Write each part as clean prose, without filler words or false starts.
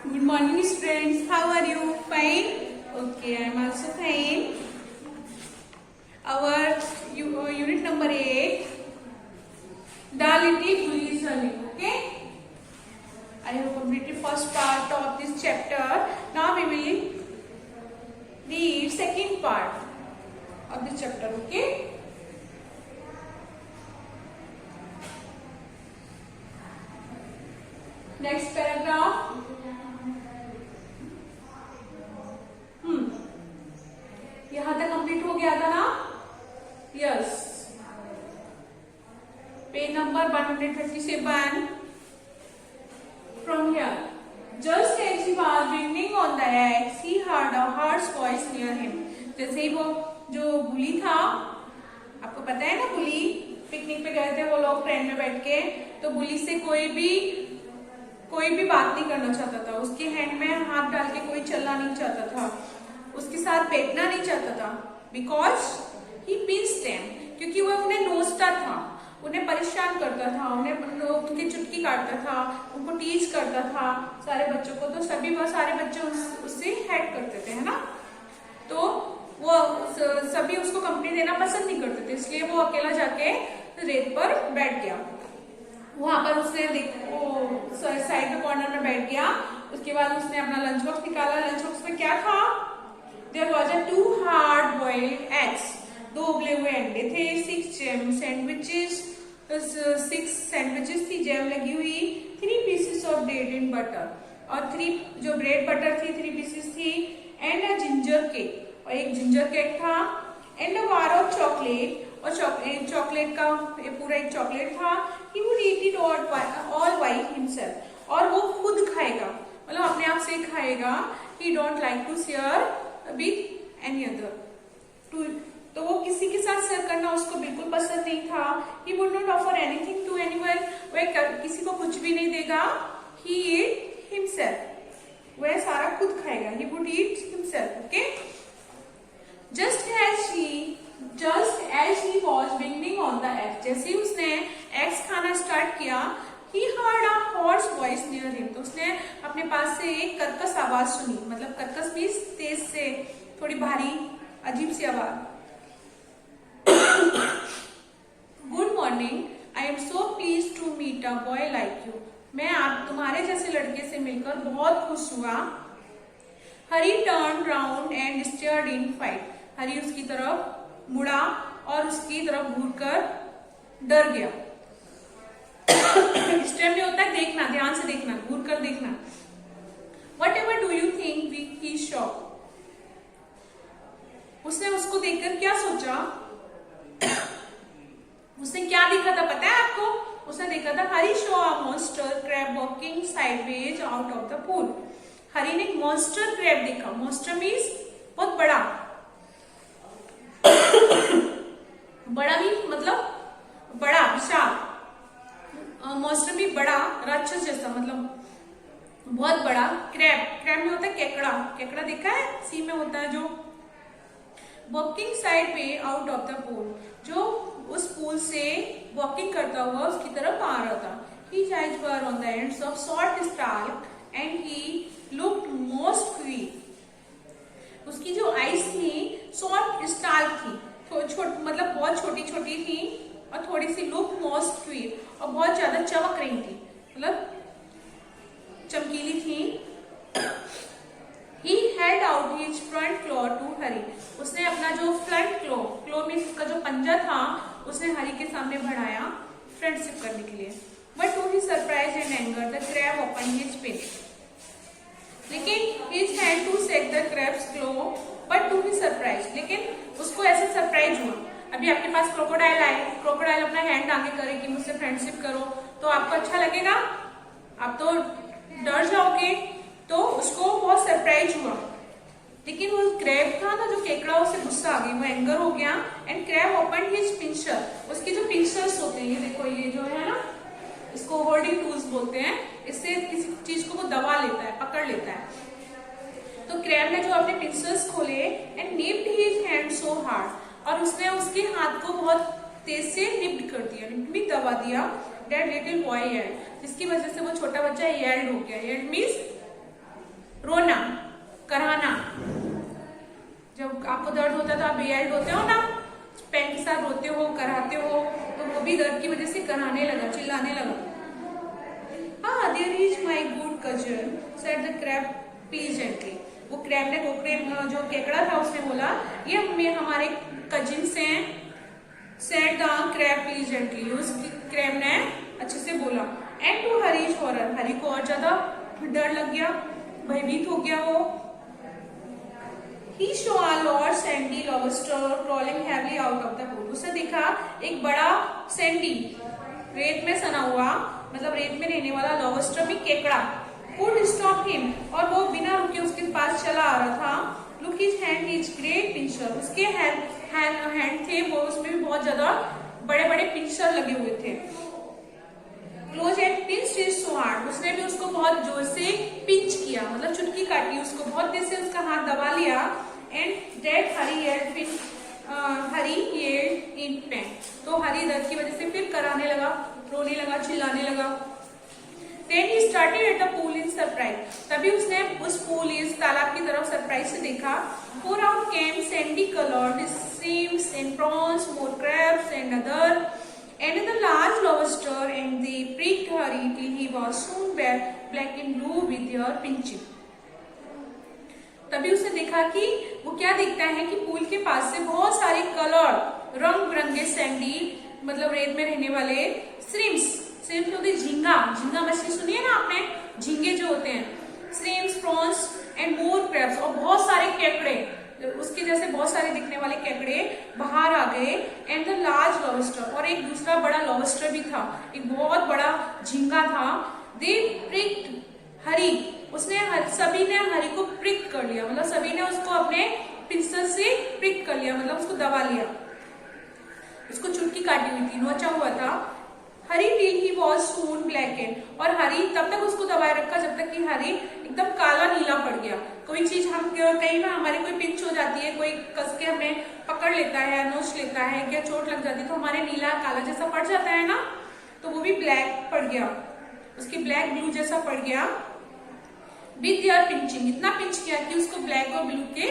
Good morning, students. How are you? Fine? Okay, I am also fine. Our unit number 8, The Little Bully is Learning. Okay? I have completed first part of this chapter. Now we will read second part of this chapter. Okay? Next paragraph. यहां तक complete हो गया था ना? Yes. Page number 137. From here, just as he was bringing on the axe, he heard a harsh voice near him. जैसे ही वो जो बुली था, आपको पता है ना, बुली पिकनिक पे गए थे वो लोग ट्रेन में बैठ के, तो बुली से कोई भी बात नहीं करना चाहता था. उसके हैंड में हाथ डाल के कोई चलना नहीं चाहता था, उसके साथ बैठना नहीं चाहता था. बिकॉज ही पिंच्ड देम, क्योंकि वह उन्हें नोचता था, उन्हें परेशान करता था, उनकी चुटकी काटता था, उनको टीच करता था, सारे बच्चों को. तो सारे बच्चे उससे हेट करते थे, है ना. तो वो सभी उसको कंपनी देना पसंद नहीं करते थे, इसलिए वो अकेला जाके रेत पर बैठ गया. वहां पर उसने साइड में कॉर्नर में बैठ गया. उसके बाद उसने अपना लंच बॉक्स निकाला. लंच बॉक्स में क्या था? There was a 2 hard-boiled eggs. 2 उबले हुए अंडे थे. 6 जैम सैंडविचेस, 6 सैंडविचेस थी जैम लगी हुई. 3 pieces of bread and butter, और 3 जो ब्रेड बटर थी 3 pieces थी. एंड अ जिंजर केक, और एक जिंजर केक था. And a bar of chocolate, और चॉकलेट का पूरा एक चॉकलेट था. He would eat it all by himself, और वो खुद खाएगा, मतलब अपने आप से खाएगा. He don't like to share with any other. तो वो किसी के साथ शेयर करना उसको बिल्कुल पसंद नहीं था. He would not offer anything to anyone. वह किसी को कुछ भी नहीं देगा. He eat himself, वह सारा खुद खाएगा. He would eat himself. Okay? Just as he was bringing on the eggs, जैसे ही उसने एग्स खाना स्टार्ट किया, he heard a hoarse voice near him. तो उसने अपने पास से एक कर्कश आवाज सुनी. मतलब कर्कश भी तेज से, थोड़ी भारी अजीब सी आवाज. Good morning, I am so please to meet a boy like you. मैं आप तुम्हारे जैसे लड़के से मिलकर बहुत खुश हुआ. Harry turned round and stared in fright. Harry उसकी तरफ मुड़ा और उसकी तरफ घूरकर डर गया. स्टेयर में होता है देखना, ध्यान से देखना, घूर कर देखना. What ever do you think he Shaw. उसने उसको देखकर क्या सोचा? उसने क्या देखा था पता है आपको? उसने देखा था Harry saw a monster crab walking sideways out of the pool. Harry ने एक मॉन्स्टर क्रैब देखा. मॉन्स्टर मीन्स बहुत बड़ा. बड़ा मीन्स मतलब बड़ा, विशाल. मॉन्स्टर भी बड़ा, राक्षस जैसा, मतलब बहुत बड़ा. क्रैब में होता है केकड़ा. केकड़ा देखा है? सी में होता है जो. Walking side way out of the pool, जो उस पूल से वॉकिंग करता हुआ उसकी तरफ आ रहा था. His eyes were on the ends of short stalk and he looked most queer. उसकी जो आईज थी शॉर्ट स्टाल्क थी, मतलब बहुत छोटी छोटी थी, और थोड़ी सी लुक मोस्ट क्वीर, और बहुत ज्यादा चमक रही थी, मतलब चमकीली थी. He held out his front claw to Hari. उसने अपना जो फ्रंट क्लो मीन्स उसका जो पंजा था, उसने हरी के सामने बढ़ाया फ्रेंडशिप करने के लिए. But to his surprise and anger, the crab opened his pinch. लेकिन his hand to shake the crab's claw, but to his surprise, लेकिन उसको ऐसे सरप्राइज हुआ. अभी आपके पास क्रोकोडाइल आए, क्रोकोडाइल अपना हैंड आगे करे कि मुझसे फ्रेंडशिप करो, तो आपको अच्छा लगेगा? आप तो डर जाओगे. तो उसको बहुत सरप्राइज हुआ. लेकिन वो क्रैब था ना, जो केकड़ा, उसे गुस्सा आ गई, वो एंगर हो गया. And crab open his pincher. उसके जो पिंचर्स होते हैं, ये देखो, ये जो है ना, इसको होल्डिंग टूल्स बोलते हैं. इससे किसी चीज को वो दबा लेता है, पकड़ लेता है. तो क्रैब ने जो अपने पिंचर्स खोले and nipped his hand so hard, और उसने उसके हाथ को बहुत तेज से निप्ड कर दिया, भी दबा दिया. दैट लिटिल बॉय येल्ड, जिसकी वजह से वो छोटा बच्चा येल्ड हो गया. येल्ड मीन्स रोना, कराना। जब आपको दर्द होता है तो आप बेहल्ड होते हो ना, पेन के साथ रोते हो, कराते हो, तो वो भी दर्द की वजह से कराने लगा, चिल्लाने लगा। हाँ, there is my good cousin said the crab pleasantly. वो क्रैब ने, जो केकड़ा था उसने बोला, ये हमारे कजिन्स हैं। सेड द क्रैब प्लीजेंटली, उस क्रैब ने अच्छे से बोला। एंड टू हरीश हॉरर, हरी को और ज्यादा डर लग गया, भयभीत हो गया वो। He saw a large sandy lobster crawling heavily out of the pool. उसने देखा एक बड़ा सैंडी, रेत में सना हुआ, मतलब रेत में रहने वाला लॉबस्टर भी केकड़ा, could stop him, और वो बिना रुके उसके पास चला आ रहा था। Look his hand, his great pincer, उसके हैंड थे वो, उसमें भी बहुत ज्यादा बड़े बड़े पिंचर लगे हुए थे। Close and pinch is so hard, उसने भी उसको बहुत जोर से पिंच किया, मतलब चुटकी काटी उसको, बहुत देर से उसका हाथ दबा लिया। And that Harry yelled in pain, तो हरी दर्द की वजह से फिर कराने लगा, रोने लगा, चिल्लाने लगा। Then he started at the pool in surprise, तभी उसने उस पूल, इस तालाब की तरफ सरप्राइज से देखा। For out came sandy colored shrimps and prawns, more crabs and another large lobster, and they pricked Harry till he was soon black and blue with their pinching. तभी उसने देखा कि वो क्या देखता है कि पूल के पास से बहुत सारे कलर, रंग बिरंगे सैंडी, मतलब रेत में रहने वाले श्रिम्प्स होते, झींगा मछली सुनी है ना आपने, झींगे जो होते हैं, shrimps, prawns and more crabs, और बहुत सारे केकड़े, उसके जैसे बहुत सारे दिखने वाले केकड़े बाहर आ गए। एंड द लार्ज लॉबस्टर, और एक दूसरा बड़ा लॉबस्टर भी था, एक बहुत बड़ा झींगा था। दे प्रिक्ड हरी, सभी ने हरी को प्रिक कर लिया, मतलब सभी ने उसको अपने पिंसर से प्रिक कर लिया, मतलब उसको दबा लिया, उसको चुटकी काटी हुई थी, नोचा हुआ था। हरी till he was soon blanket, और हरी तब तक उसको दबाए रखा जब तक कि हरी एकदम काला नीला पड़ गया। कोई चीज हम कहीं बार हमारी कोई पिंच हो जाती है, कोई कस के हमें पकड़ लेता है, नोच लेता है, क्या चोट लग जाती है, तो हमारे नीला काला जैसा पड़ जाता है ना, तो वो भी ब्लैक पड़ गया, उसकी ब्लैक ब्लू जैसा पड़ गया। विद देयर पिंचिंग, इतना पिंच किया कि उसको ब्लैक और ब्लू के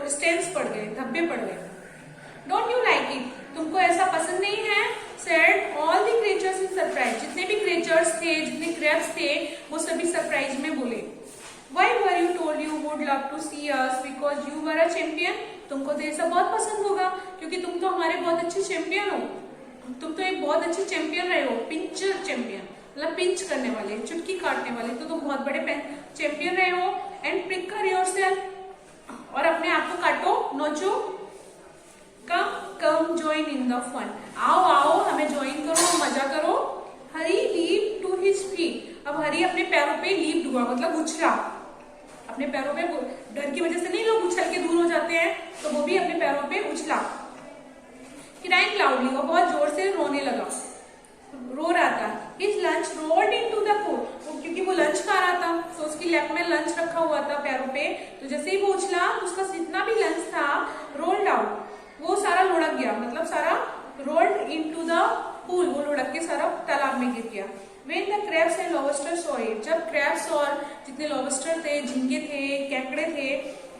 स्टेम्स पड़ गए, धब्बे पड़ गए। डोंट यू लाइक इट, तुमको ऐसा पसंद नहीं है? Said all the creatures in surprise, जितने भी क्रिएचर्स थे, जितने क्रैब्स थे, वो सभी सरप्राइज में बोले। Why were you told you would love to see us because you were a champion, तुमको तो ऐसा बहुत पसंद होगा क्योंकि तुम तो हमारे बहुत अच्छे चैंपियन हो, तुम तो एक बहुत अच्छे चैंपियन रहे हो, पिंचर चैंपियन, मतलब पिंच करने वाले, चुटकी काटने वाले, तो तुम बहुत बड़े चैंपियन रहे हो। एंड प्रिकर योरसेल्फ, और अपने आप को काटो, नोचो। Come join in the fun, आओ हमें ज्वाइन करो, मजा करो। Harry leap to his feet, अब हरी अपने पैरों पे लीप हुआ, मतलब उछला, अपने पैरों पे, डर की वजह से नहीं लोग उछल के दूर हो जाते हैं, तो वो भी अपने पैरों पे उछला। क्राइंग लाउडली, वो बहुत जोर से रोने लगा, रो रहा था। His lunch rolled into the pool, क्योंकि वो लंच खा रहा था, तो उसकी लैप में लंच रखा हुआ था पैरों पे, तो जैसे ही वो उछला, उसका जितना भी लंच था रोल्ड आउट, वो सारा लुढ़क गया, मतलब सारा रोल्ड इनटू द पूल, वो लुढ़क के सारा तालाब में गिर गया। When the crabs and lobster saw it, जब क्रैब्स और जितने लॉबस्टर थे, झींगे थे, केकड़े थे,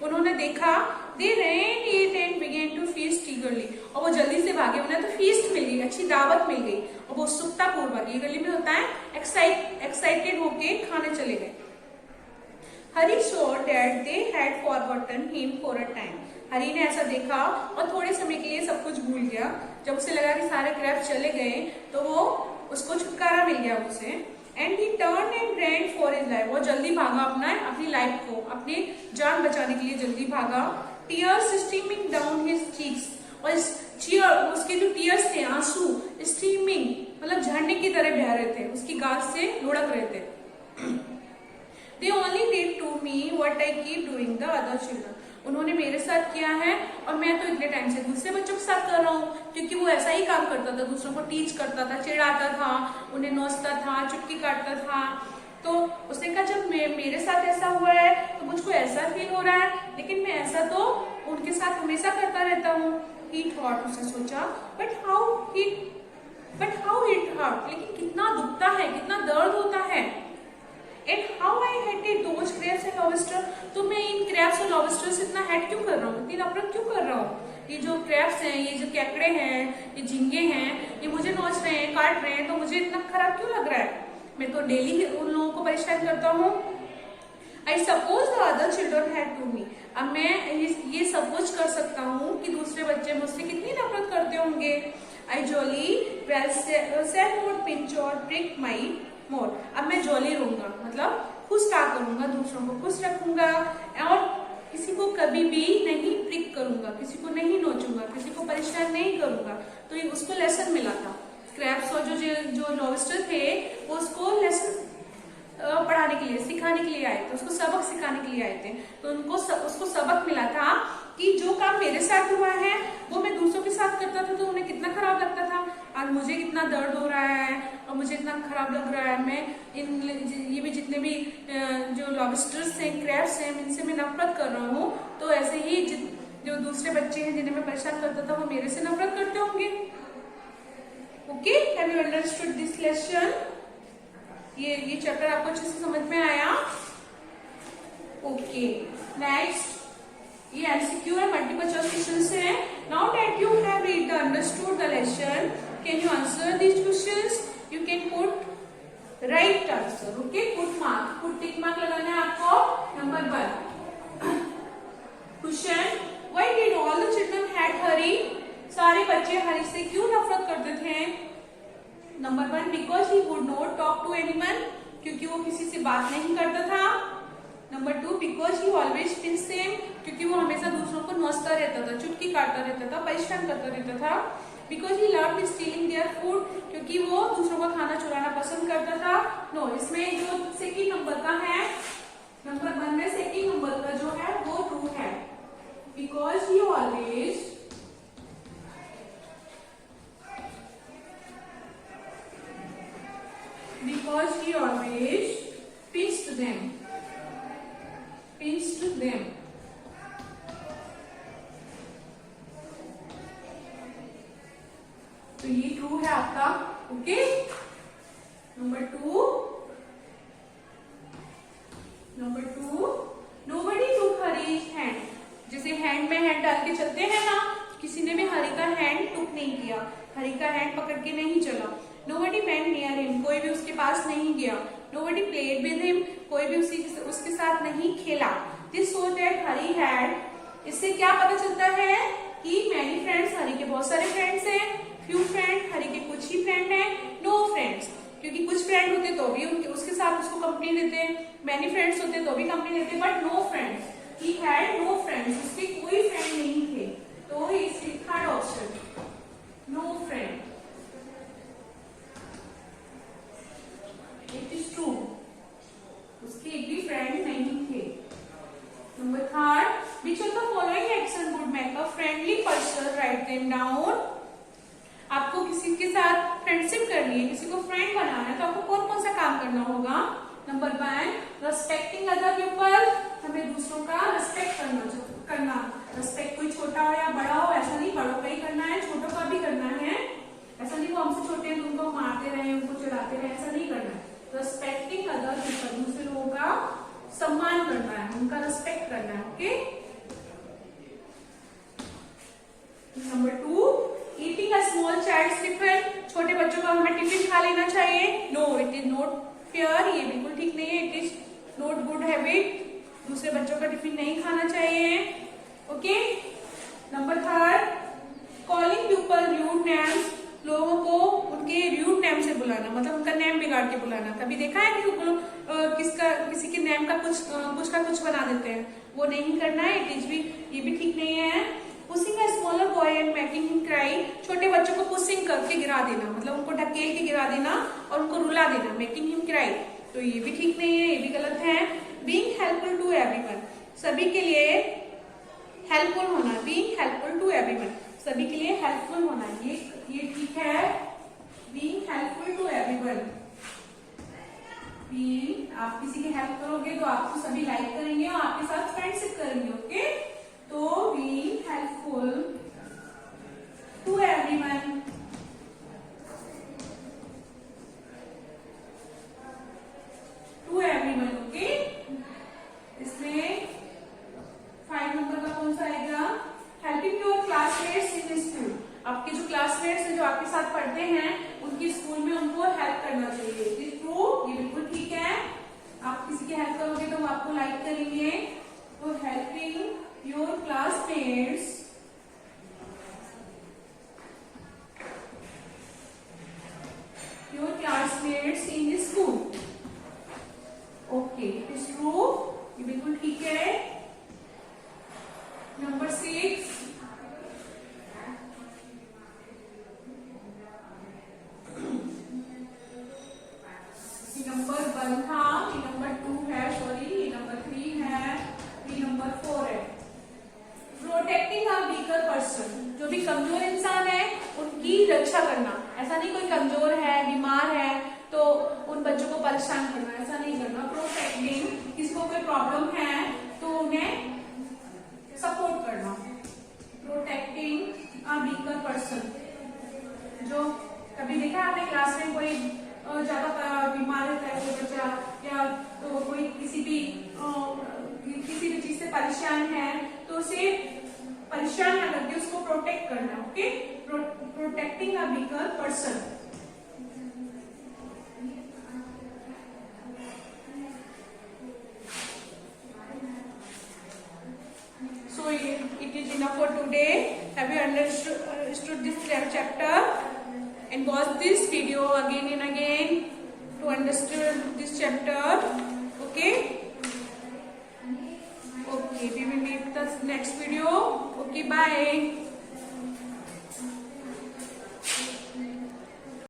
उन्होंने देखा, they ran it and began to feast eagerly, और वो जल्दी से भागे, उन्हें तो फीस्ट मिल गई, अच्छी दावत मिल गई, और वो उत्सुकता पूर्वक, eagerly में होता है एक्साइटेड होके खाने चले गए। हरी saw that they had forgotten him for a time, हरी ने ऐसा देखा और थोड़े समय के लिए सब कुछ भूल गया। जब उसे लगा कि सारे क्रैब्स चले गए, तो वो उसको छुटकारा मिल गया उससे। And he turn and ran for his life, वो जल्दी भागा अपनी लाइफ को, अपनी जान बचाने के लिए जल्दी भागा। Tears streaming down his cheeks, और उसके जो टीयर्स थे, आंसू, स्ट्रीमिंग मतलब झरने की तरह बह रहे थे, उसकी गाल से लुढ़क रहे थे। They only did to me what I keep doing the other children, उन्होंने मेरे साथ किया है और मैं तो इतने टाइम से दूसरे बच्चों के साथ कर रहा हूँ, क्योंकि वो ऐसा ही काम करता था, दूसरों को टीच करता था, चिढ़ाता था, उन्हें नोचता था, चुटकी काटता था। तो उसने कहा जब मेरे साथ ऐसा हुआ है तो मुझको ऐसा फील हो रहा है, लेकिन मैं ऐसा तो उनके साथ हमेशा करता रहता हूँ। He thought, उसने सोचा, but how it hurt, लेकिन कितना दुखता है, कितना दर्द होता है। And how I had crabs और लॉबस्टर से इतना हेट क्यों कर रहा हूँ, इतनी नफरत क्यों कर रहा हूँ? ये जो क्रैब्स हैं, ये जो केकड़े हैं, ये झींगे हैं, ये मुझे नोच रहे हैं, काट रहे हैं, तो मुझे इतना खराब क्यों लग रहा है? मैं तो डेली उन लोगों को परेशान करता हूँ। I suppose the other children had to me. अब मैं ये सपोज कर सकता हूँ कि दूसरे बच्चे मुझसे कितनी नफरत करते होंगे। I jolly well said not pinch or prick my more. अब मैं जॉली रहूंगा, मतलब खुश रहा करूंगा, दूसरों को खुश रखूंगा और किसी को कभी भी नहीं प्रिक करूंगा, किसी को नहीं नोचूंगा, किसी को परेशान नहीं करूंगा। तो ये उसको लेसन मिला था। क्रैब्स और जो लॉबस्टर थे वो उसको लेसन पढ़ाने के लिए, सिखाने के लिए आए थे, उसको सबक सिखाने के लिए आए थे। तो उसको सबक मिला था कि जो काम मेरे साथ हुआ है वो मैं दूसरों के साथ करता था तो उन्हें कितना खराब लगता था। आज मुझे कितना दर्द हो रहा है और मुझे इतना खराब लग रहा है। मैं ये भी जितने भी जो लॉबस्टर्स हैं, क्रैब्स हैं, इनसे मैं नफरत कर रहा हूँ। तो ऐसे ही जो दूसरे बच्चे हैं जिन्हें मैं परेशान करता था वो मेरे से नफरत करते होंगे। Okay, have you understood this lesson? ये चैप्टर आपको अच्छे से समझ में आया? ओके, नेक्स्ट ये एमसीक्यू और मल्टीपल चॉइस क्वेश्चंस हैं। Now that you have read understood the lesson, can you answer these questions? You can put right answer. Okay, put mark, put tick mark लगाना है आपको। Number 1 question, why did all the children had Harry? सारे बच्चे Harry से क्यों नफरत करते थे? Number 1 because he would not talk to anyone, क्योंकि वो किसी से बात नहीं करता था। Number 2 because he always pinch them, क्योंकि वो हमेशा दूसरों को नोचता रहता था, चुटकी काटता रहता था, परेशान करता रहता था। Because he loved stealing their food, क्योंकि वो दूसरों का खाना चुराना पसंद करता था। नो, इसमें जो सेकंड नंबर का है, नंबर 1 में सेकंड नंबर का जो है वो ट्रू है। Because he always pinched them. तो ये ट्रू है आपका। Okay, number 2 nobody took Hari's hand। जैसे हैंड में हैंड डाल के चलते हैं ना, किसी ने भी हरी का हैंड टुक नहीं किया, हरी का हैंड पकड़ के नहीं चला। Nobody went near him, कोई भी उसके पास नहीं गया। Nobody played with him, कोई भी उसके साथ नहीं खेला। This shows that Hari had, इससे क्या पता चलता है कि many friends, हरी के बहुत सारे फ्रेंड्स हैं। few friends, हरी के कुछ ही फ्रेंड हैं। no friends, क्योंकि कुछ फ्रेंड होते तो भी उसके साथ उसको कंपनी देते, many friends होते तो भी कंपनी देते, but no friends, he had no friends, उसके कोई फ्रेंड नहीं थे। तो इसकी third option, no friend, it is true, उसके एक भी फ्रेंड नहीं थे। Number 3, which of the following action would make a friendly person? Write them down। आपको किसी के साथ फ्रेंडशिप करनी है, किसी को फ्रेंड बनाना है, तो आपको कौन कौन सा काम करना होगा? नंबर 1 रेस्पेक्टिंग अदर पीपल, हमें दूसरों का रिस्पेक्ट करना। रिस्पेक्ट कोई छोटा हो या बड़ा हो, ऐसा नहीं, बड़ों का ही करना है, छोटों का भी करना है। ऐसा नहीं वो हमसे छोटे हैं तो उनको मारते रहे, उनको चिढ़ाते रहे, ऐसा नहीं करना है। रेस्पेक्टिंग अदर पीपल, दूसरे लोगों का सम्मान करना है, उनका रेस्पेक्ट करना है। Okay, number 2 eating a small child's tiffin, छोटे बच्चों का हमें टिफिन खा लेना चाहिए। No, it is not fair, ये बिल्कुल ठीक नहीं है। It is not good habit, दूसरे बच्चों का टिफिन नहीं खाना चाहिए। Okay, number 3 calling people rude names, लोगों को उनके रूड नेम से बुलाना, मतलब उनका नेम बिगाड़ के बुलाना। कभी देखा है कि किसी के नेम का कुछ बना देते हैं, वो नहीं करना है। ये भी ठीक नहीं है। Pushing a smaller boy and making him cry, छोटे बच्चों को पुशिंग करके गिरा देना, मतलब उनको ढकेल के गिरा देना और उनको रुला देना, मेकिंग हिम क्राई, तो ये भी ठीक नहीं है, ये भी गलत है। बीइंग हेल्पफुल टू एवरीवन, सभी के लिए हेल्पफुल होना। बीइंग हेल्पफुल टू एवरीवन, सभी के लिए हेल्पफुल होना, ये ठीक है। बीइंग हेल्पफुल टू एवरीवन, आप किसी की हेल्प करोगे तो आपको सभी लाइक करेंगे और आपके साथ फ्रेंडशिप करेंगे। ओके, तो being helpful to everyone, okay, इसमें आपको लाइक करेंगे, तो helping your classmates in the school. Okay, it is true, ये बिल्कुल ठीक है। नंबर 6, नंबर 1 था, ये नंबर 2 है, सॉरी ये नंबर 3 है, ये नंबर 4 है। प्रोटेक्टिंग अ वीकर पर्सन, जो भी कमजोर इंसान है उनकी रक्षा करना। ऐसा नहीं कोई कमजोर है, बीमार है तो उन बच्चों को परेशान करना, ऐसा नहीं करना। प्रोटेक्टिंग, किसको कोई प्रॉब्लम है तो उन्हें सपोर्ट करना। प्रोटेक्टिंग अ वीकर पर्सन, जो कभी देखा आपने क्लास में कोई ज्यादा बीमार रहता है कोई बच्चा, या तो कोई किसी भी चीज से परेशान है, तो उसे परेशान ना करके उसको प्रोटेक्ट करना। Okay, protecting a weaker person. So it is enough for today. Have you understood this chapter? And watch this video again and again to understand this chapter. Okay? Okay, we will meet the next video. Okay, bye.